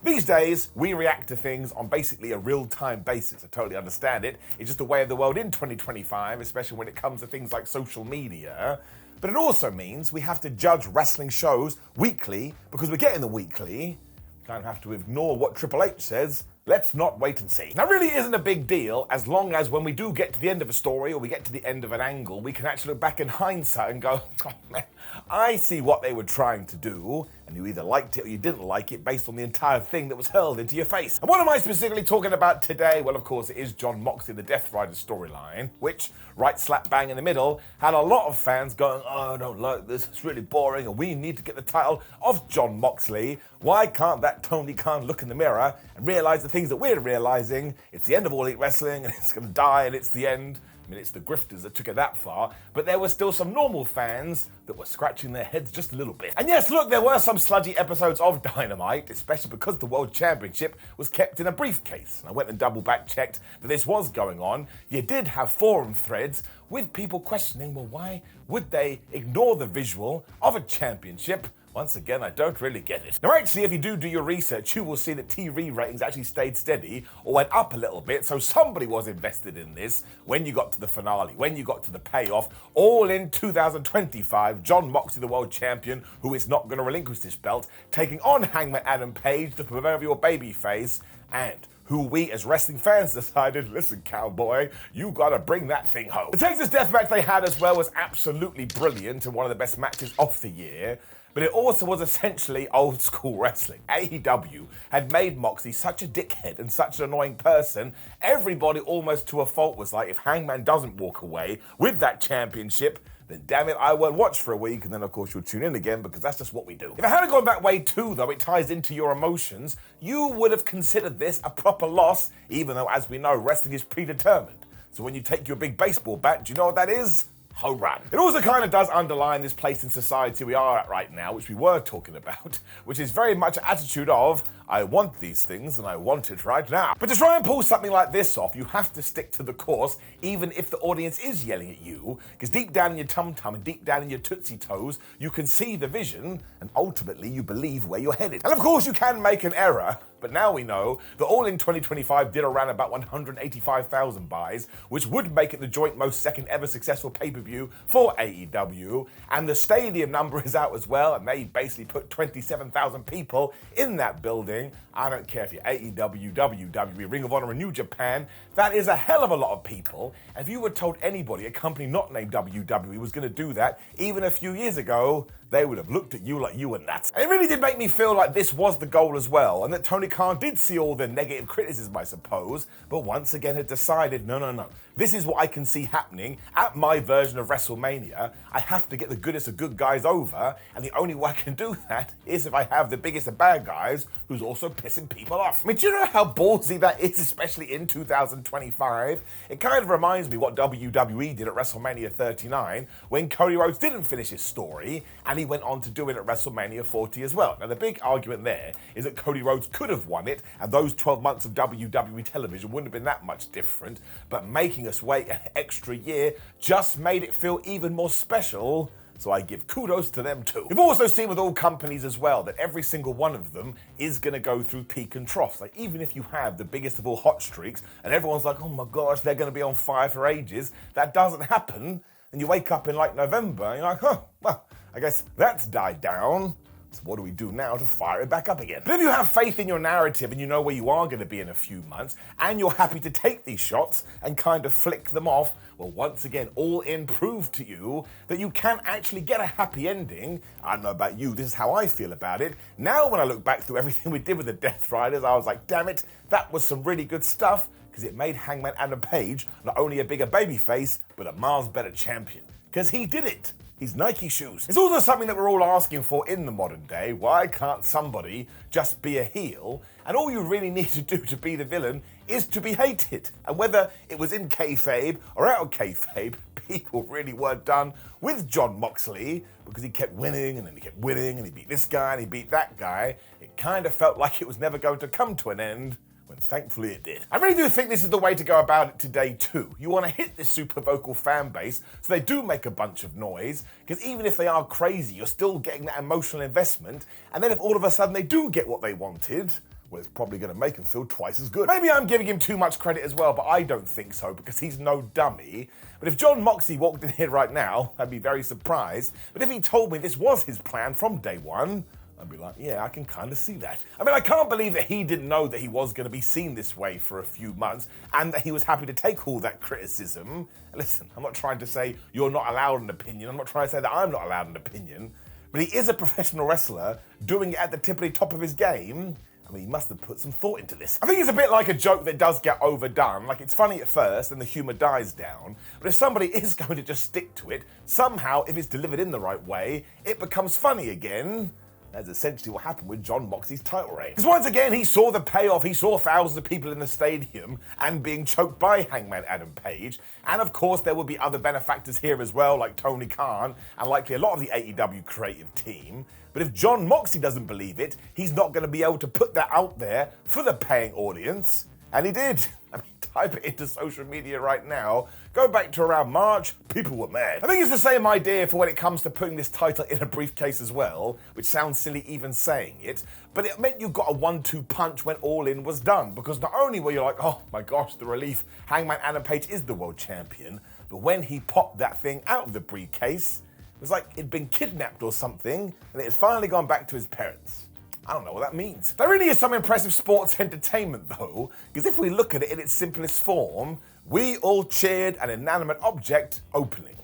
These days, we react to things on basically a real-time basis. I totally understand it. It's just the way of the world in 2025, especially when it comes to things like social media. But it also means we have to judge wrestling shows weekly because we're getting the weekly. We kind of have to ignore what Triple H says. Let's not wait and see. Now, really isn't a big deal as long as when we do get to the end of a story or we get to the end of an angle, we can actually look back in hindsight and go, oh man, I see what they were trying to do, and you either liked it or you didn't like it based on the entire thing that was hurled into your face. And what am I specifically talking about today? Well, of course, it is Jon Moxley, the Death Rider storyline, which, right slap bang in the middle, had a lot of fans going, oh, I don't like this, it's really boring, and we need to get the title off Jon Moxley. Why can't that Tony Khan look in the mirror and realize the things that we're realizing? It's the end of All Elite Wrestling, and it's going to die, and it's the end. I mean, it's the grifters that took it that far, but there were still some normal fans that were scratching their heads just a little bit. And yes, look, there were some sludgy episodes of Dynamite, especially because the World Championship was kept in a briefcase. And I went and double back checked that this was going on. You did have forum threads with people questioning, well, why would they ignore the visual of a championship? Once again, I don't really get it. Now actually, if you do your research, you will see that TV ratings actually stayed steady or went up a little bit, so somebody was invested in this when you got to the finale, when you got to the payoff, all in 2025, Jon Moxley, the world champion, who is not going to relinquish this belt, taking on Hangman Adam Page, the proverbial babyface, and who we as wrestling fans decided, listen, cowboy, you gotta bring that thing home. The Texas Death Match they had as well was absolutely brilliant and one of the best matches of the year. But it also was essentially old school wrestling. AEW had made Moxley such a dickhead and such an annoying person, everybody almost to a fault was like, if Hangman doesn't walk away with that championship, then damn it, I won't watch for a week, and then of course you'll tune in again because that's just what we do. If it hadn't gone that way too, though, it ties into your emotions, you would have considered this a proper loss, even though, as we know, wrestling is predetermined. So when you take your big baseball bat, do you know what that is? Home run. It also kind of does underline this place in society we are at right now, which we were talking about, which is very much an attitude of, I want these things and I want it right now. But to try and pull something like this off, you have to stick to the course, even if the audience is yelling at you, because deep down in your tum-tum and deep down in your tootsie toes, you can see the vision and ultimately you believe where you're headed. And of course you can make an error, but now we know that All In 2025 did around about 185,000 buys, which would make it the joint most second ever successful pay-per-view for AEW, and the stadium number is out as well, and they basically put 27,000 people in that building. I don't care if you're AEW, WWE, Ring of Honor, or New Japan, that is a hell of a lot of people. And if you were told anybody, a company not named WWE, was going to do that, even a few years ago, they would have looked at you like you were nuts. And it really did make me feel like this was the goal as well, and that Tony Khan did see all the negative criticism, I suppose, but once again had decided, no. This is what I can see happening at my version of WrestleMania. I have to get the goodest of good guys over, and the only way I can do that is if I have the biggest of bad guys who's also pissing people off. I mean, do you know how ballsy that is, especially in 2025? It kind of reminds me what WWE did at WrestleMania 39 when Cody Rhodes didn't finish his story, and he went on to do it at WrestleMania 40 as well. Now, the big argument there is that Cody Rhodes could have won it, and those 12 months of WWE television wouldn't have been that much different, but making us wait an extra year just made it feel even more special, so I give kudos to them too. We've also seen with all companies as well that every single one of them is going to go through peak and troughs. Like, even if you have the biggest of all hot streaks and everyone's like, oh my gosh, they're going to be on fire for ages, that doesn't happen, and you wake up in like November and you're like, well, I guess that's died down. So what do we do now to fire it back up again? But if you have faith in your narrative and you know where you are going to be in a few months, and you're happy to take these shots and kind of flick them off, well, once again, All In proved to you that you can actually get a happy ending. I don't know about you, this is how I feel about it. Now when I look back through everything we did with the Death Riders, I was like, damn it, that was some really good stuff, because it made Hangman Adam Page not only a bigger babyface, but a miles better champion. Because he did it. His Nike shoes. It's also something that we're all asking for in the modern day. Why can't somebody just be a heel? And all you really need to do to be the villain is to be hated. And whether it was in kayfabe or out of kayfabe, people really were done with Jon Moxley because he kept winning and then he kept winning and he beat this guy and he beat that guy. It kind of felt like it was never going to come to an end. When thankfully it did. I really do think this is the way to go about it today too. You want to hit this super vocal fan base so they do make a bunch of noise, because even if they are crazy, you're still getting that emotional investment, and then if all of a sudden they do get what they wanted, well, it's probably going to make him feel twice as good. Maybe I'm giving him too much credit as well, but I don't think so because he's no dummy. But if Jon Moxley walked in here right now, I'd be very surprised. But if he told me this was his plan from day one, I'd be like, yeah, I can kind of see that. I mean, I can't believe that he didn't know that he was going to be seen this way for a few months and that he was happy to take all that criticism. Listen, I'm not trying to say you're not allowed an opinion. I'm not trying to say that I'm not allowed an opinion. But he is a professional wrestler doing it at the tippity top of his game. I mean, he must have put some thought into this. I think it's a bit like a joke that does get overdone. Like, it's funny at first and the humor dies down. But if somebody is going to just stick to it, somehow, if it's delivered in the right way, it becomes funny again. That's essentially what happened with Jon Moxley's title reign. Because once again, he saw the payoff, he saw thousands of people in the stadium and being choked by Hangman Adam Page. And of course, there will be other benefactors here as well, like Tony Khan and likely a lot of the AEW creative team. But if Jon Moxley doesn't believe it, he's not going to be able to put that out there for the paying audience. And he did. I mean, type it into social media right now. Go back to around March, people were mad. I think it's the same idea for when it comes to putting this title in a briefcase as well, which sounds silly even saying it, but it meant you got a 1-2 punch when All In was done, because not only were you like, oh my gosh, the relief, Hangman Adam Page is the world champion, but when he popped that thing out of the briefcase, it was like it'd been kidnapped or something, and it had finally gone back to his parents. I don't know what that means. There really is some impressive sports entertainment though, because if we look at it in its simplest form, we all cheered an inanimate object opening.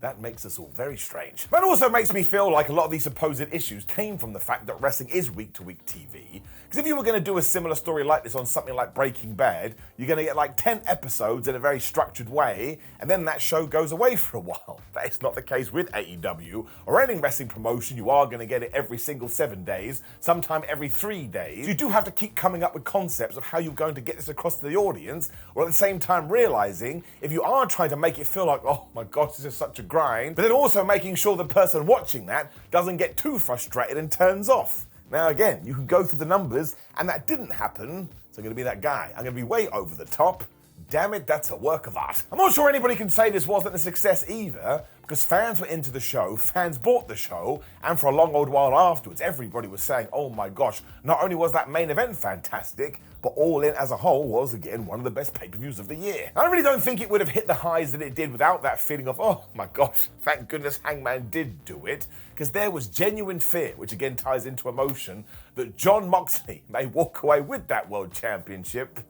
That makes us all very strange. That also makes me feel like a lot of these supposed issues came from the fact that wrestling is week-to-week TV. Because if you were going to do a similar story like this on something like Breaking Bad, you're going to get like 10 episodes in a very structured way, and then that show goes away for a while. That is not the case with AEW or any wrestling promotion. You are going to get it every single 7 days, sometime every 3 days. You do have to keep coming up with concepts of how you're going to get this across to the audience, or at the same time realizing if you are trying to make it feel like, oh my gosh, this is such a grind, but then also making sure the person watching that doesn't get too frustrated and turns off. Now again, you can go through the numbers and that didn't happen, so I'm gonna be that guy. I'm gonna be way over the top. Damn it, that's a work of art. I'm not sure anybody can say this wasn't a success either, because fans were into the show, fans bought the show, and for a long old while afterwards, everybody was saying, oh my gosh, not only was that main event fantastic, but All In as a whole was, again, one of the best pay-per-views of the year. I really don't think it would have hit the highs that it did without that feeling of, oh my gosh, thank goodness Hangman did do it, because there was genuine fear, which again ties into emotion, that Jon Moxley may walk away with that World Championship.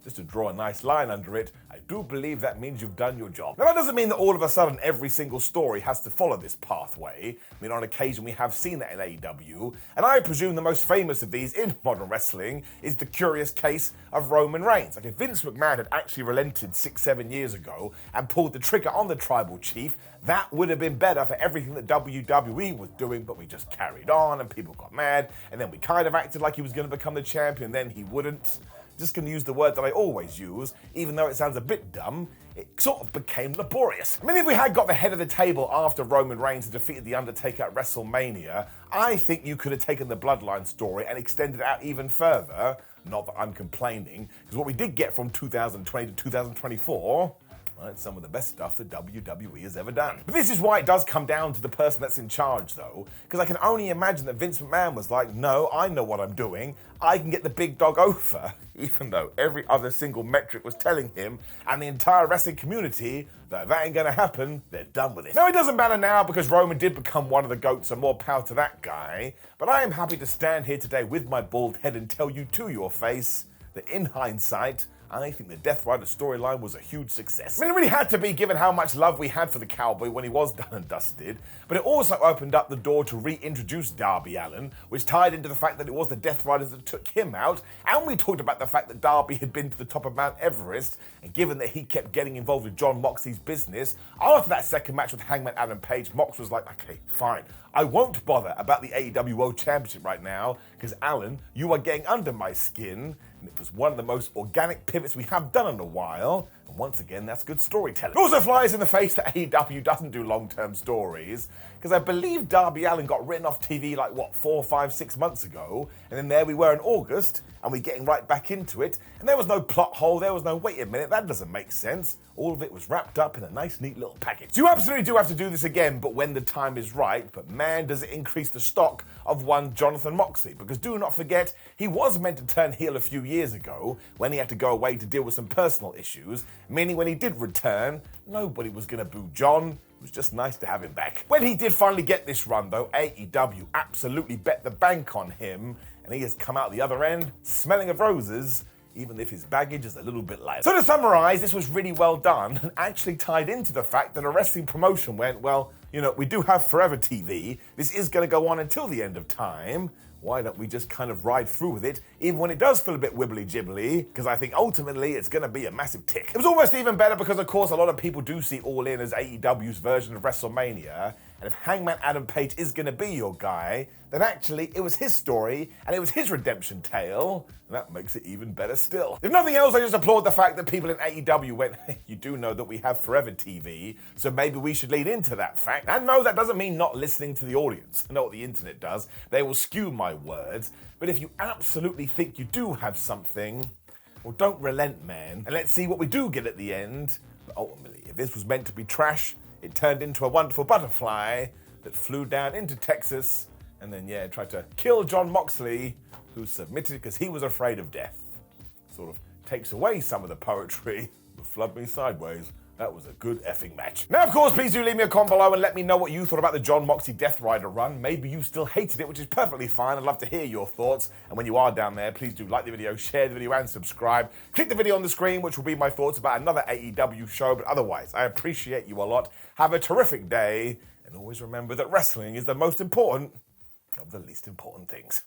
Just to draw a nice line under it, I do believe that means you've done your job. Now that doesn't mean that all of a sudden every single story has to follow this pathway. I mean, on occasion we have seen that in AEW, and I presume the most famous of these in modern wrestling is the curious case of Roman Reigns. Like if Vince McMahon had actually relented 6-7 years ago and pulled the trigger on the tribal chief, that would have been better for everything that WWE was doing, but we just carried on and people got mad, and then we kind of acted like he was going to become the champion, then he wouldn't. Just going to use the word that I always use, even though it sounds a bit dumb, it sort of became laborious. I mean, if we had got the head of the table after Roman Reigns had defeated The Undertaker at WrestleMania, I think you could have taken the Bloodline story and extended it out even further. Not that I'm complaining, because what we did get from 2020 to 2024, well, it's some of the best stuff that WWE has ever done. But this is why it does come down to the person that's in charge, though, because I can only imagine that Vince McMahon was like, no, I know what I'm doing. I can get the big dog over, even though every other single metric was telling him and the entire wrestling community that that ain't gonna happen, they're done with it. Now, it doesn't matter now because Roman did become one of the GOATs, and more power to that guy, but I am happy to stand here today with my bald head and tell you to your face that in hindsight, I think the Death Rider storyline was a huge success. I mean, it really had to be given how much love we had for the Cowboy when he was done and dusted, but it also opened up the door to reintroduce Darby Allin, which tied into the fact that it was the Death Riders that took him out, and we talked about the fact that Darby had been to the top of Mount Everest, and given that he kept getting involved with Jon Moxley's business, after that second match with Hangman Adam Page, Mox was like, okay, fine, I won't bother about the AEW World Championship right now, because Allin, you are getting under my skin, and it was one of the most organic pivots we have done in a while, and once again, that's good storytelling. It also flies in the face that AEW doesn't do long-term stories, because I believe Darby Allin got written off TV like, 4, 5, 6 months ago, and then there we were in August, and we're getting right back into it, and there was no plot hole, there was no, wait a minute, that doesn't make sense. All of it was wrapped up in a nice, neat little package. So you absolutely do have to do this again, but when the time is right. But man, does it increase the stock of one Jonathan Moxley, because do not forget, he was meant to turn heel a few years ago when he had to go away to deal with some personal issues, meaning when he did return, nobody was going to boo John. It was just nice to have him back. When he did finally get this run though, AEW absolutely bet the bank on him, and he has come out the other end smelling of roses, even if his baggage is a little bit light. So to summarize, this was really well done and actually tied into the fact that a wrestling promotion went, well, you know, we do have Forever TV. This is going to go on until the end of time. Why don't we just kind of ride through with it, even when it does feel a bit wibbly-jibbly, because I think ultimately it's going to be a massive tick. It was almost even better because, of course, a lot of people do see All In as AEW's version of WrestleMania, and if Hangman Adam Page is going to be your guy, then actually it was his story, and it was his redemption tale, and that makes it even better still. If nothing else, I just applaud the fact that people in AEW went, hey, you do know that we have Forever TV, so maybe we should lean into that fact. And no, that doesn't mean not listening to the audience. I know what the internet does. They will skew my words, but if you absolutely think you do have something, well, don't relent, man, and let's see what we do get at the end. But ultimately, if this was meant to be trash, it turned into a wonderful butterfly that flew down into Texas and then, yeah, tried to kill John Moxley, who submitted because he was afraid of death. Sort of takes away some of the poetry, but flub me sideways. That was a good effing match. Now, of course, please do leave me a comment below and let me know what you thought about the John Moxley Death Rider run. Maybe you still hated it, which is perfectly fine. I'd love to hear your thoughts. And when you are down there, please do like the video, share the video, and subscribe. Click the video on the screen, which will be my thoughts about another AEW show. But otherwise, I appreciate you a lot. Have a terrific day. And always remember that wrestling is the most important of the least important things.